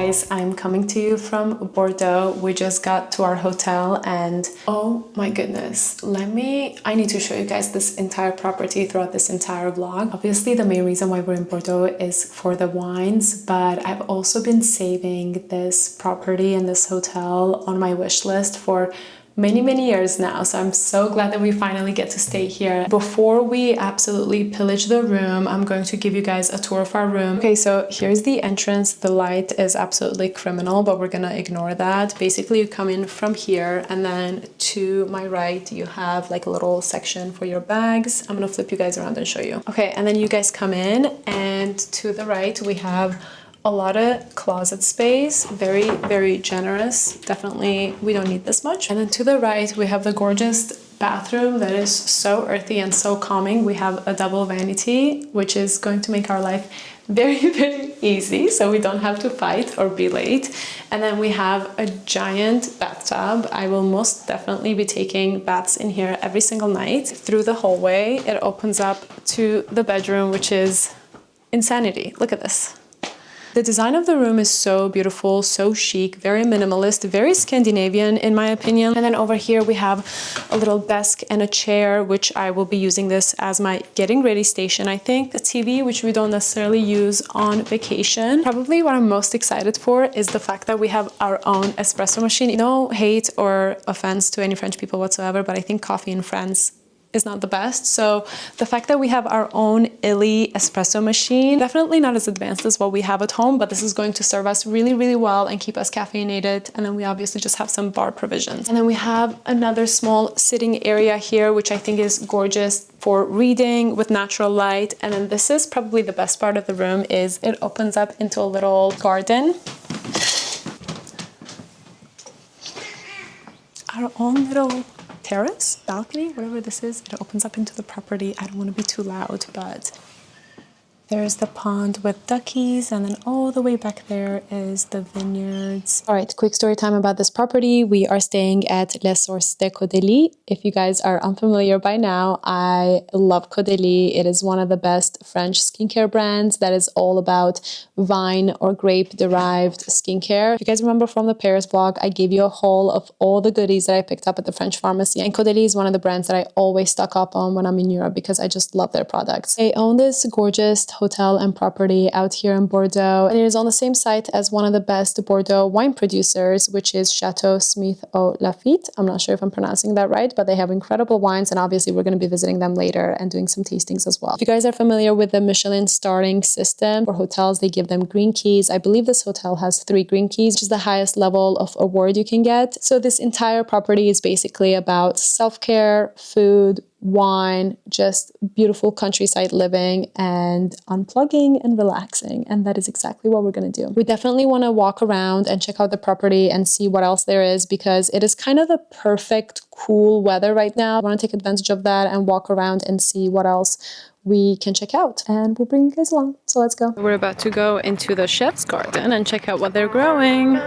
guys, I'm coming to you from Bordeaux. We just got to our hotel and oh my goodness, I need to show you guys this entire property throughout this entire vlog. Obviously the main reason why we're in Bordeaux is for the wines, but I've also been saving this property and this hotel on my wish list for many years now, so I'm so glad that we finally get to stay here. Before we absolutely pillage the room, I'm going to give you guys a tour of our room. Okay, so here's the entrance. The light is absolutely criminal, but we're gonna ignore that. Basically, you come in from here, and then to my right you have like a little section for your bags. I'm gonna flip you guys around and show you. Okay, and then you guys come in, and to the right we have a lot of closet space, very generous. Definitely we don't need this much. And then to the right we have the gorgeous bathroom that is so earthy and so calming. We have a double vanity, which is going to make our life very easy, so we don't have to fight or be late. And then we have a giant bathtub. I will most definitely be taking baths in here every single night. Through the hallway it opens up to the bedroom, which is insanity. Look at this. The design of the room is so beautiful, so chic, very minimalist, very Scandinavian in my opinion. And then over here we have a little desk and a chair, which I will be using this as my getting ready station, I think. A TV, which we don't necessarily use on vacation. Probably what I'm most excited for is the fact that we have our own espresso machine. No hate or offense to any French people whatsoever, but I think coffee in France is not the best. So the fact that we have our own illy espresso machine, definitely not as advanced as what we have at home, but this is going to serve us really well and keep us caffeinated. And then we obviously just have some bar provisions. And then we have another small sitting area here, which I think is gorgeous for reading with natural light. And then this is probably the best part of the room, is it opens up into a little garden. Our own little terrace, balcony, whatever this is. It opens up into the property. I don't want to be too loud, but there's the pond with duckies, and then all the way back there is the vineyards. All right, quick story time about this property. We are staying at Les Sources de Caudalie. If you guys are unfamiliar by now, I love Caudalie. It is one of the best French skincare brands that is all about vine or grape derived skincare. If you guys remember from the Paris vlog, I gave you a haul of all the goodies that I picked up at the French pharmacy, and Caudalie is one of the brands that I always stock up on when I'm in Europe because I just love their products. They own this gorgeous hotel and property out here in Bordeaux, and it is on the same site as one of the best Bordeaux wine producers, which is Château Smith au Lafitte. I'm not sure if I'm pronouncing that right, but they have incredible wines, and obviously we're going to be visiting them later and doing some tastings as well. If you guys are familiar with the Michelin starring system for hotels, they give them green keys. I believe this hotel has 3 green keys, which is the highest level of award you can get. So this entire property is basically about self-care, food, wine, just beautiful countryside living and unplugging and relaxing, and that is exactly what we're going to do. We definitely want to walk around and check out the property and see what else there is, because it is kind of the perfect cool weather right now. I want to take advantage of that and walk around and see what else we can check out, and we'll bring you guys along. So let's go. We're about to go into the chef's garden and check out what they're growing.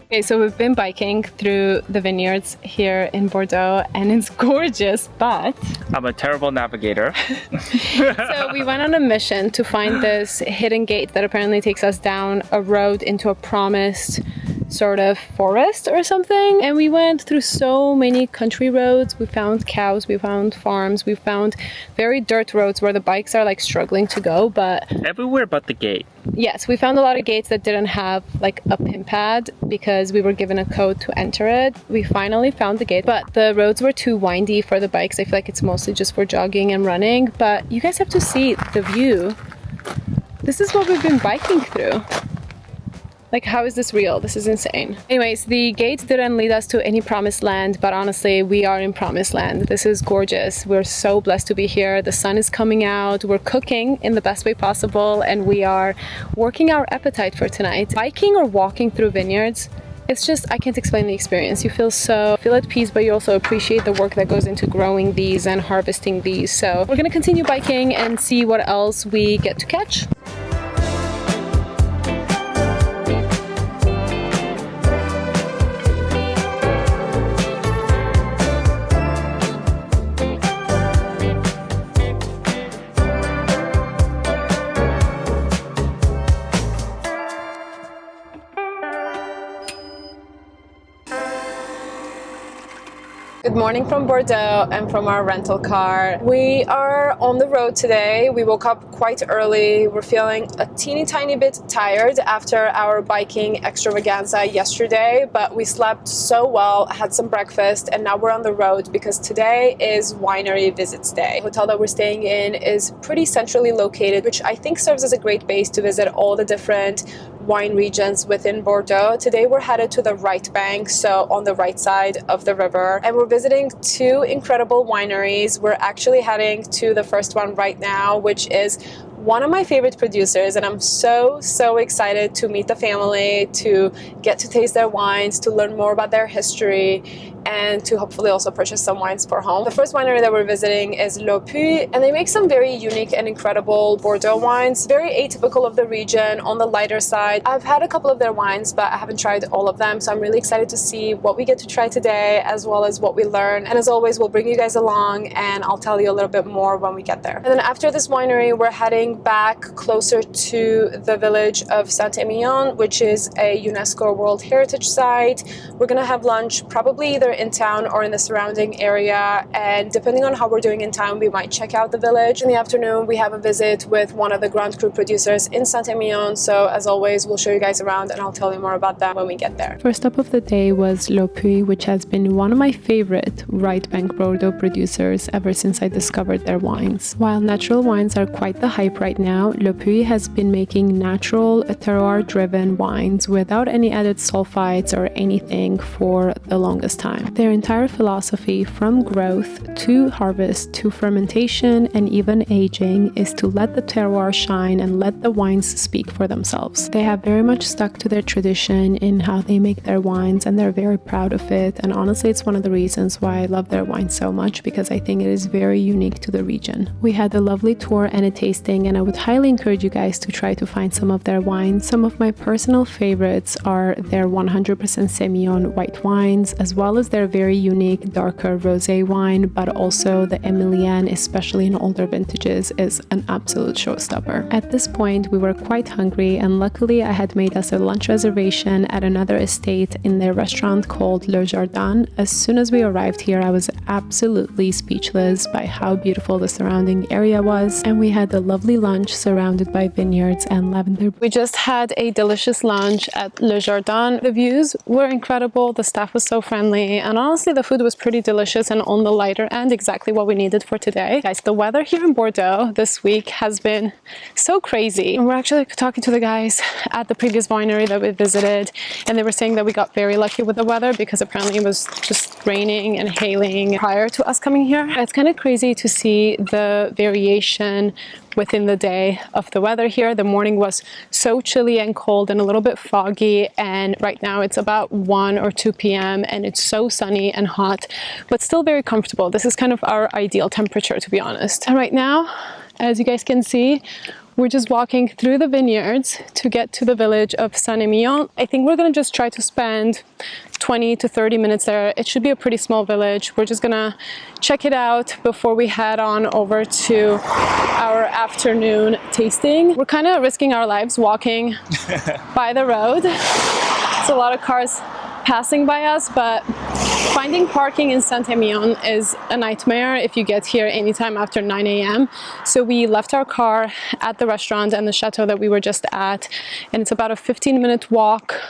Okay, so we've been biking through the vineyards here in Bordeaux, and it's gorgeous, but I'm a terrible navigator. So we went on a mission to find this hidden gate that apparently takes us down a road into a promised sort of forest or something, and we went through so many country roads. We found cows, we found farms, we found very dirt roads where the bikes are like struggling to go, but Everywhere but the gate. yes, we found a lot of gates that didn't have like a pin pad because we were given a code to enter it. We finally found the gate, but the roads were too windy for the bikes. I feel like it's mostly just for jogging and running, but you guys have to see the view. This is what we've been biking through. Like, how is this real? This is insane. Anyways, the gates didn't lead us to any promised land, but honestly, we are in promised land. This is gorgeous. We're so blessed to be here. The sun is coming out. We're cooking in the best way possible, and we are working our appetite for tonight. Biking or walking through vineyards, it's just, I can't explain the experience. You feel at peace, but you also appreciate the work that goes into growing these and harvesting these. So we're gonna continue biking and see what else we get to catch. Good morning from Bordeaux and from our rental car. We are on the road today. We woke up quite early. We're feeling a teeny tiny bit tired after our biking extravaganza yesterday, but we slept so well, had some breakfast, and now we're on the road because today is winery visits day. The hotel that we're staying in is pretty centrally located, which I think serves as a great base to visit all the different wine regions within Bordeaux. Today we're headed to the right bank, so on the right side of the river, and we're visiting two incredible wineries. We're actually heading to the first one right now, which is one of my favorite producers, and I'm so excited to meet the family, to get to taste their wines, to learn more about their history, and to hopefully also purchase some wines for home. The first winery that we're visiting is Les Sources, and they make some very unique and incredible Bordeaux wines, very atypical of the region, on the lighter side. I've had a couple of their wines, but I haven't tried all of them, so I'm really excited to see what we get to try today, as well as what we learn. And as always, we'll bring you guys along, and I'll tell you a little bit more when we get there. And then after this winery, we're heading back closer to the village of Saint-Émilion, which is a UNESCO World Heritage Site. We're gonna have lunch probably either in town or in the surrounding area, and depending on how we're doing in town, we might check out the village. In the afternoon, we have a visit with one of the Grand Cru producers in Saint-Émilion, so as always, we'll show you guys around and I'll tell you more about that when we get there. First stop of the day was Les Sources, which has been one of my favorite right bank Bordeaux producers ever since I discovered their wines. While natural wines are quite the hype right now, Les Sources has been making natural, terroir-driven wines without any added sulfites or anything for the longest time. Their entire philosophy, from growth to harvest to fermentation and even aging, is to let the terroir shine and let the wines speak for themselves. They have very much stuck to their tradition in how they make their wines, and they're very proud of it. And honestly, it's one of the reasons why I love their wine so much, because I think it is very unique to the region. We had a lovely tour and a tasting, and I would highly encourage you guys to try to find some of their wines. Some of my personal favorites are their 100% Semillon white wines, as well as their very unique darker rosé wine, but also the Emilienne, especially in older vintages, is an absolute showstopper. At this point, we were quite hungry, and luckily I had made us a lunch reservation at another estate in their restaurant called Le Jardin. As soon as we arrived here, I was absolutely speechless by how beautiful the surrounding area was, and we had a lovely lunch surrounded by vineyards and lavender. We just had a delicious lunch at Le Jardin. The views were incredible, the staff was so friendly, and honestly the food was pretty delicious and on the lighter end, exactly what we needed for today. Guys, the weather here in Bordeaux this week has been so crazy. And we're actually talking to the guys at the previous winery that we visited, and they were saying that we got very lucky with the weather because apparently it was just raining and hailing prior to us coming here. It's kind of crazy to see the variation within the day of the weather here. The morning was so chilly and cold and a little bit foggy, and right now it's about 1 or 2 p.m. and it's so sunny and hot, but still very comfortable. This is kind of our ideal temperature, to be honest. And right now, as you guys can see, we're just walking through the vineyards to get to the village of Saint-Émilion. I think we're gonna just try to spend 20 to 30 minutes there. It should be a pretty small village. We're just gonna check it out before we head on over to our afternoon tasting. We're kind of risking our lives walking by the road. There's a lot of cars passing by us, but finding parking in Saint-Émilion is a nightmare if you get here anytime after 9 a.m. So we left our car at the restaurant and the chateau that we were just at, and it's about a 15-minute walk.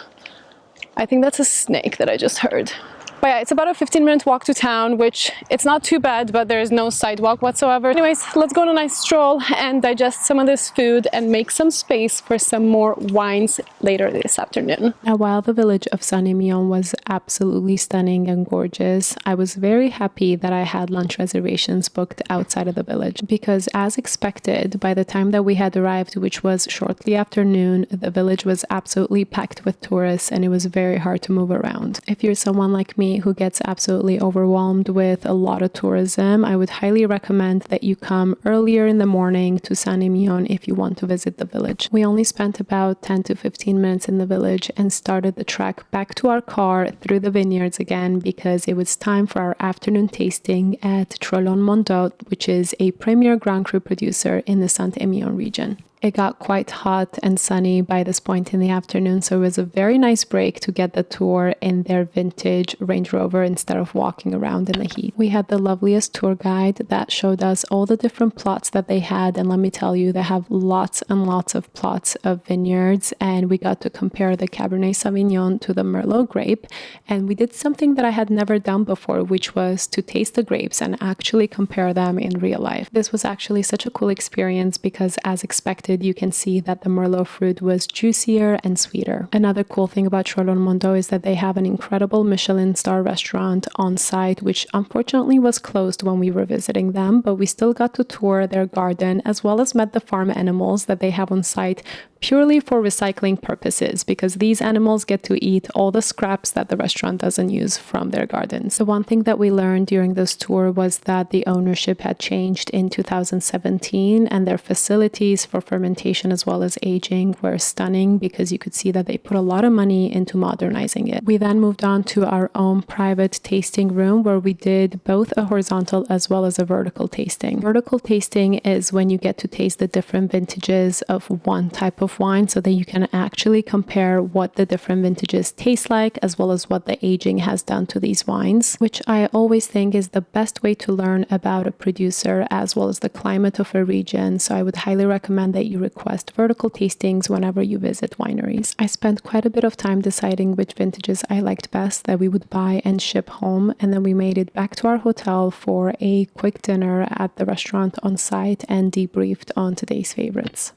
I think that's a snake that I just heard. But yeah, it's about a 15-minute walk to town, which it's not too bad, but there is no sidewalk whatsoever. Anyways, let's go on a nice stroll and digest some of this food and make some space for some more wines later this afternoon. Now, while the village of Saint-Émilion was absolutely stunning and gorgeous, I was very happy that I had lunch reservations booked outside of the village because, as expected, by the time that we had arrived, which was shortly after noon, the village was absolutely packed with tourists and it was very hard to move around. If you're someone like me who gets absolutely overwhelmed with a lot of tourism, I would highly recommend that you come earlier in the morning to Saint-Émilion if you want to visit the village. We only spent about 10 to 15 minutes in the village and started the trek back to our car through the vineyards again because it was time for our afternoon tasting at Troplong Mondot, which is a premier Grand Cru producer in the Saint-Émilion region. It got quite hot and sunny by this point in the afternoon, so it was a very nice break to get the tour in their vintage Range Rover instead of walking around in the heat. We had the loveliest tour guide that showed us all the different plots that they had, and let me tell you, they have lots and lots of plots of vineyards, and we got to compare the Cabernet Sauvignon to the Merlot grape, and we did something that I had never done before, which was to taste the grapes and actually compare them in real life. This was actually such a cool experience because, as expected, you can see that the Merlot fruit was juicier and sweeter. Another cool thing about Troplong Mondot is that they have an incredible Michelin-star restaurant on site, which unfortunately was closed when we were visiting them, but we still got to tour their garden as well as met the farm animals that they have on site purely for recycling purposes because these animals get to eat all the scraps that the restaurant doesn't use from their gardens. The one thing that we learned during this tour was that the ownership had changed in 2017 and their facilities for fermentation as well as aging were stunning because you could see that they put a lot of money into modernizing it. We then moved on to our own private tasting room where we did both a horizontal as well as a vertical tasting. Vertical tasting is when you get to taste the different vintages of one type of wine so that you can actually compare what the different vintages taste like as well as what the aging has done to these wines, which I always think is the best way to learn about a producer as well as the climate of a region. So I would highly recommend that you request vertical tastings whenever you visit wineries. I spent quite a bit of time deciding which vintages I liked best that we would buy and ship home, and then we made it back to our hotel for a quick dinner at the restaurant on site and debriefed on today's favorites.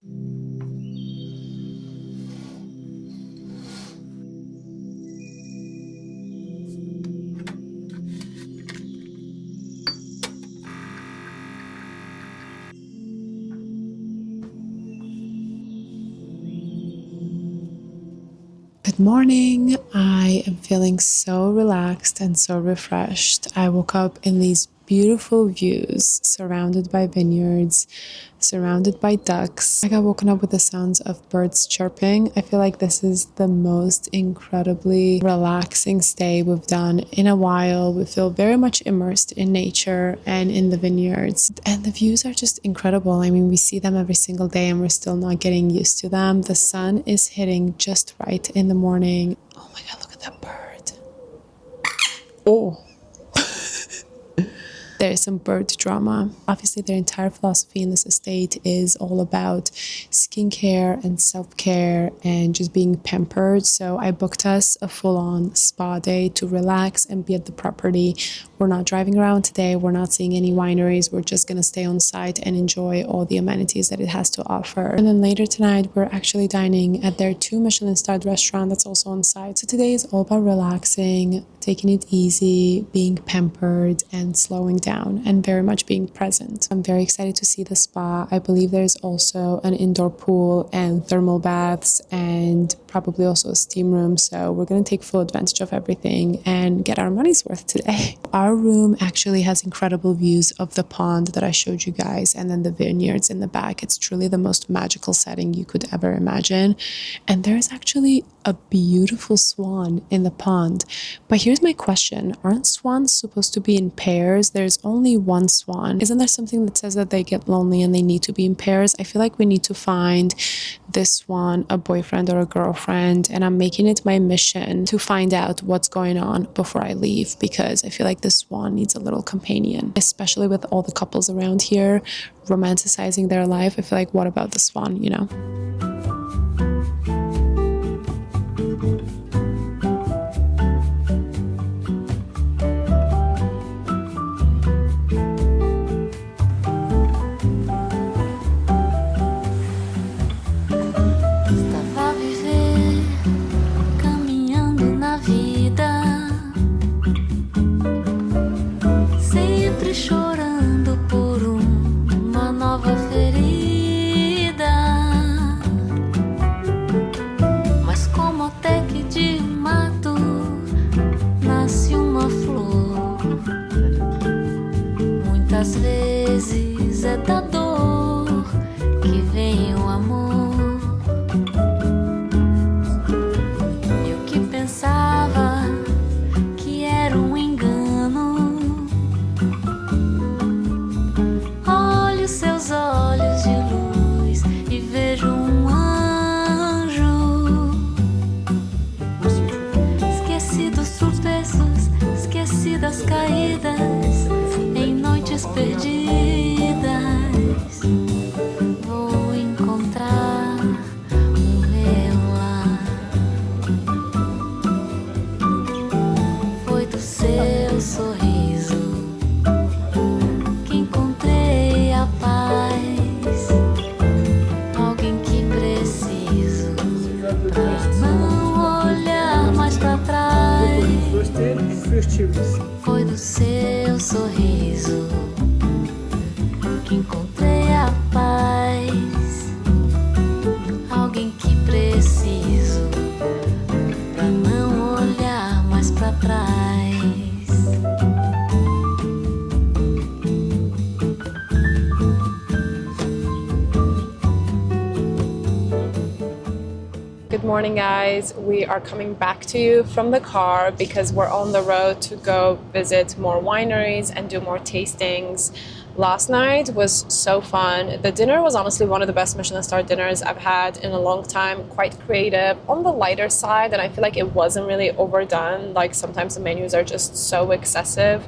Good morning. I am feeling so relaxed and so refreshed. I woke up in these beautiful views, surrounded by vineyards, surrounded by ducks. I got woken up with the sounds of birds chirping. I feel like this is the most incredibly relaxing stay we've done in a while. We feel very much immersed in nature and in the vineyards. And the views are just incredible. I mean, we see them every single day and we're still not getting used to them. The sun is hitting just right in the morning. Oh my God, look at that bird. Oh. There's some bird drama. Obviously, their entire philosophy in this estate is all about skincare and self-care and just being pampered. So I booked us a full-on spa day to relax and be at the property. We're not driving around today. We're not seeing any wineries. We're just going to stay on site and enjoy all the amenities that it has to offer. And then later tonight, we're actually dining at their two-Michelin-starred restaurant that's also on site. So today is all about relaxing, taking it easy, being pampered and slowing down and very much being present. I'm very excited to see the spa. I believe there's also an indoor pool and thermal baths and probably also a steam room. So we're going to take full advantage of everything and get our money's worth today. Our room actually has incredible views of the pond that I showed you guys and then the vineyards in the back. It's truly the most magical setting you could ever imagine. And there's actually a beautiful swan in the pond. But here's here's my question. Aren't swans supposed to be in pairs? There's only one swan. Isn't there something that says that they get lonely and they need to be in pairs? I feel like we need to find this swan a boyfriend or a girlfriend, and I'm making it my mission to find out what's going on before I leave, because I feel like this swan needs a little companion, especially with all the couples around here romanticizing their life. I feel like, what about the swan, you know? Chorando por uma nova ferida, mas como até que de mato nasce uma flor, muitas vezes é da dor que vem o amor. Eu que pensava que era engano, seus olhos de luz e vejo anjo. Esqueci dos tropeços, esqueci das caídas em noites perdidas. Vou encontrar o meu lar. Foi do seu sorriso que encontrei a paz, alguém que preciso pra não olhar mais pra trás. Foi do seu sorriso que encontrei a paz, alguém que preciso pra não olhar mais pra trás. Good morning, guys. We are coming back to you from the car because we're on the road to go visit more wineries and do more tastings. Last night was so fun. The dinner was honestly one of the best Michelin-starred dinners I've had in a long time. Quite creative, on the lighter side, and I feel like it wasn't really overdone. Like sometimes the menus are just so excessive.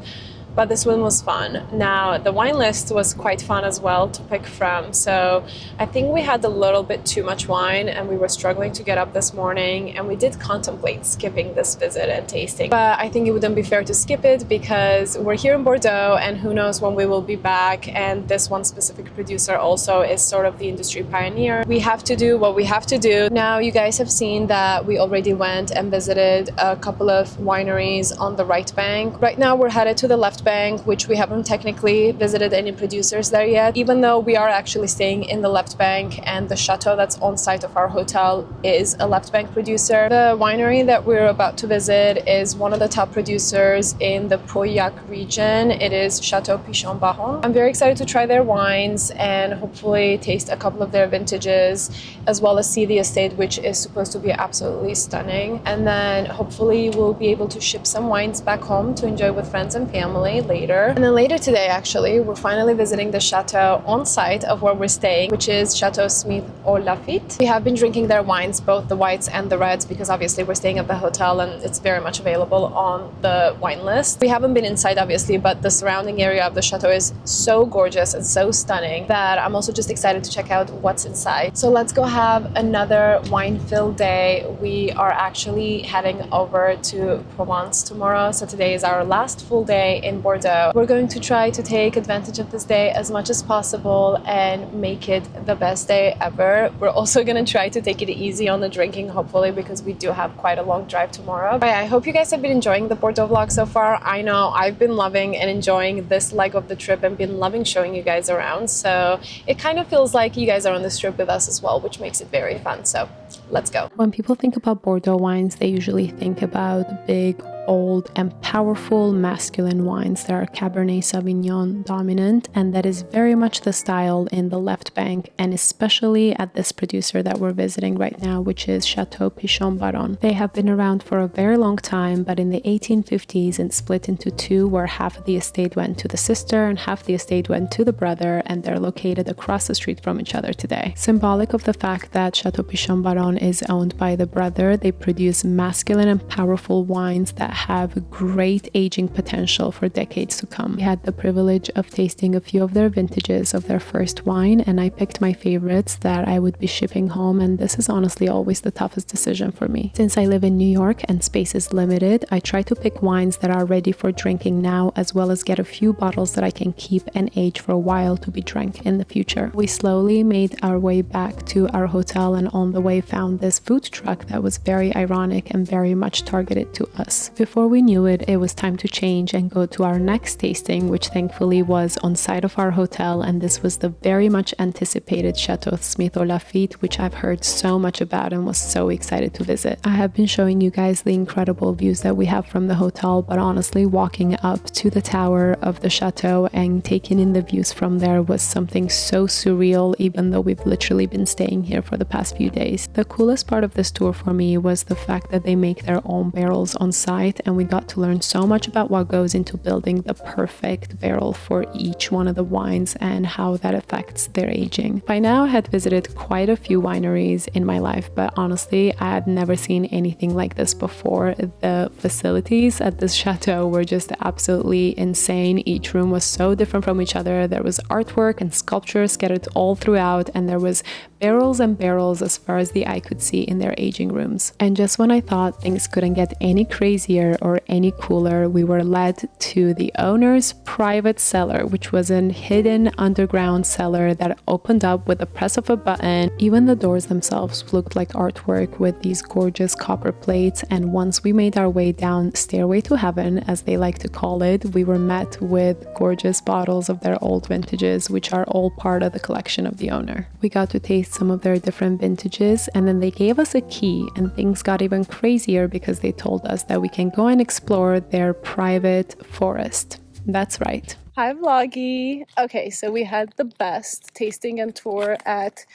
But this one was fun. Now, the wine list was quite fun as well to pick from. So I think we had a little bit too much wine and we were struggling to get up this morning, and we did contemplate skipping this visit and tasting. But I think it wouldn't be fair to skip it because we're here in Bordeaux and who knows when we will be back. And this one specific producer also is sort of the industry pioneer. We have to do what we have to do. Now, you guys have seen that we already went and visited a couple of wineries on the right bank. Right now, we're headed to the left bank, which we haven't technically visited any producers there yet, even though we are actually staying in the left bank, and the Château that's on site of our hotel is a left bank producer. The winery that we're about to visit is one of the top producers in the Pauillac region. It is Château Pichon. I'm very excited to try their wines and hopefully taste a couple of their vintages, as well as see the estate, which is supposed to be absolutely stunning. And then hopefully we'll be able to ship some wines back home to enjoy with friends and family later. And then later today, actually, we're finally visiting the Château on site of where we're staying, which is Château Smith or Lafitte. We have been drinking their wines, both the whites and the reds, because obviously we're staying at the hotel and it's very much available on the wine list. We haven't been inside, obviously, but the surrounding area of the Château is so gorgeous and so stunning that I'm also just excited to check out what's inside. So let's go have another wine-filled day. We are actually heading over to Provence tomorrow. So today is our last full day in Bordeaux. We're going to try to take advantage of this day as much as possible and make it the best day ever. We're also going to try to take it easy on the drinking, hopefully, because we do have quite a long drive tomorrow. But yeah, I hope you guys have been enjoying the Bordeaux vlog so far. I know I've been loving and enjoying this leg of the trip and been loving showing you guys around. So it kind of feels like you guys are on this trip with us as well, which makes it very fun. So let's go. When people think about Bordeaux wines, they usually think about big old and powerful masculine wines that are Cabernet Sauvignon dominant, and that is very much the style in the left bank, and especially at this producer that we're visiting right now, which is Château Pichon Baron. They have been around for a very long time, but in the 1850s and split into two, where half of the estate went to the sister and half the estate went to the brother, and they're located across the street from each other today. Symbolic of the fact that Château Pichon Baron is owned by the brother, they produce masculine and powerful wines that have great aging potential for decades to come. We had the privilege of tasting a few of their vintages of their first wine, and I picked my favorites that I would be shipping home, and this is honestly always the toughest decision for me. Since I live in New York and space is limited, I try to pick wines that are ready for drinking now, as well as get a few bottles that I can keep and age for a while to be drank in the future. We slowly made our way back to our hotel, and on the way found this food truck that was very ironic and very much targeted to us. Before we knew it, it was time to change and go to our next tasting, which thankfully was on site of our hotel, and this was the very much anticipated Château Smith or Lafitte, which I've heard so much about and was so excited to visit. I have been showing you guys the incredible views that we have from the hotel, but honestly, walking up to the tower of the chateau and taking in the views from there was something so surreal, even though we've literally been staying here for the past few days. The coolest part of this tour for me was the fact that they make their own barrels on site, and we got to learn so much about what goes into building the perfect barrel for each one of the wines and how that affects their aging. By now I had visited quite a few wineries in my life, but honestly I had never seen anything like this before. The facilities at this chateau were just absolutely insane. Each room was so different from each other. There was artwork and sculpture scattered all throughout, and there was barrels and barrels as far as the eye could see in their aging rooms. And just when I thought things couldn't get any crazier or any cooler, we were led to the owner's private cellar, which was a hidden underground cellar that opened up with the press of a button. Even the doors themselves looked like artwork with these gorgeous copper plates, and once we made our way down Stairway to Heaven, as they like to call it, we were met with gorgeous bottles of their old vintages, which are all part of the collection of the owner. We got to taste some of their different vintages, and then they gave us a key, and things got even crazier because they told us that we can go and explore their private forest. That's right. Hi vloggy. Okay, so we had the best tasting and tour at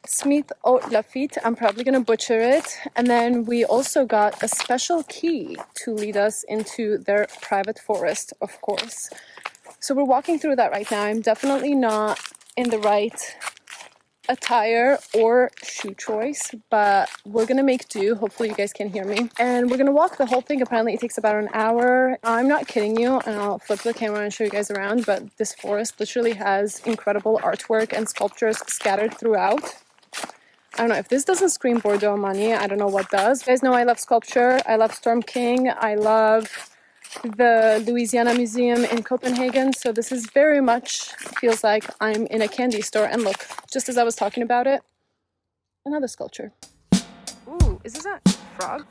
Smith au Lafitte. I'm probably gonna butcher it. And then we also got a special key to lead us into their private forest, of course. So we're walking through that right now. I'm definitely not in the right attire or shoe choice, but we're gonna make do. Hopefully you guys can hear me, and we're gonna walk the whole thing. Apparently it takes about an hour. I'm not kidding you, and I'll flip the camera and show you guys around, but this forest literally has incredible artwork and sculptures scattered throughout. I don't know, if this doesn't scream Bordeaux money, I don't know what does. You guys know I love sculpture. I love Storm King. I love the Louisiana Museum in Copenhagen, so this is very much feels like I'm in a candy store. And look, just as I was talking about it, another sculpture. Ooh, is this a frog?